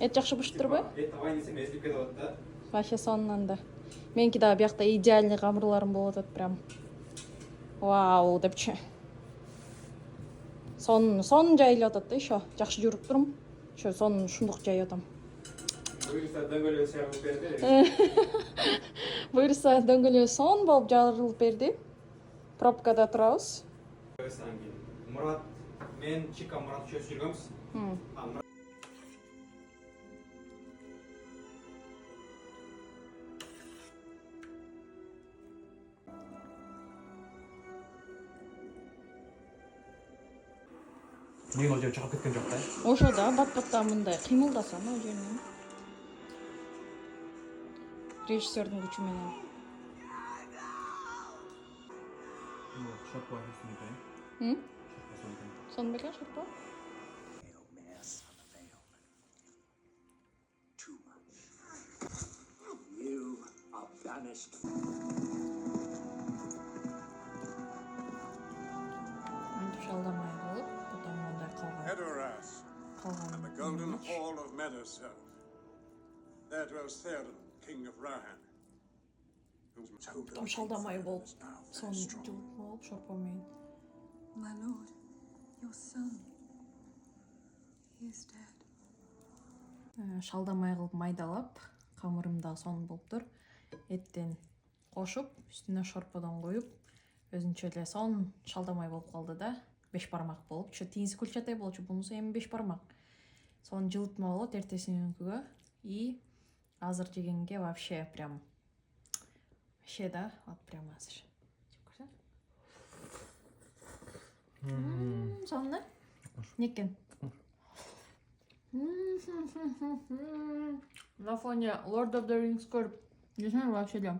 Эт жакшы бышып турбайбы? Эт табайын десем эзилип кетип атат да. Вообще сонунан да. Меники да биякта идеальный камырларым болуп атат прям. Вау, депчи. Сон жайылып атат да еще. Жакшы жүрүп турум. Ошо сон шундук жайып атам. Буюрса дөңгөлөк сыягып берди. Буюрса дөңгөлөө сон болуп жарылып берди. Пробкада турабыз. Мурат, мен Чика Мурат үшөөбүз жүргөнбүз. Мен ол жер чыгып кеткен жок да. Ошо да бат-баттан мындай кыймылдасам ал жеринен. Режиссердин күчү менен. Шорпо үстүндө. Сон бекен шорпо? You are banished. Шалдамай болуп, потом мындай калган. Edoras and the golden hall of Meadowself. There dwells Theoden, king of Rohan, whose Потом шалдамай болуп, сон жылып болуп шорпо менен. My lord, your son, he is dead. Шалдамай кылып майдалап, камырымда сон болуптур. Эттен кошуп, үстүнө шорподон коюп, өзүнчө эле сон шалдамай болуп калды да. 5 бармак болуп, чо тиңизи кульчатай болчу, бунусу эми 5 бармак. Сон жылытма болот эртесинкүгө. И азыр жегенге вообще прям вообще да, вот прям азыр. Жеп көрсөң. Сонда? Некен? На фоне Lord of the Rings көрүп, десең вообще да.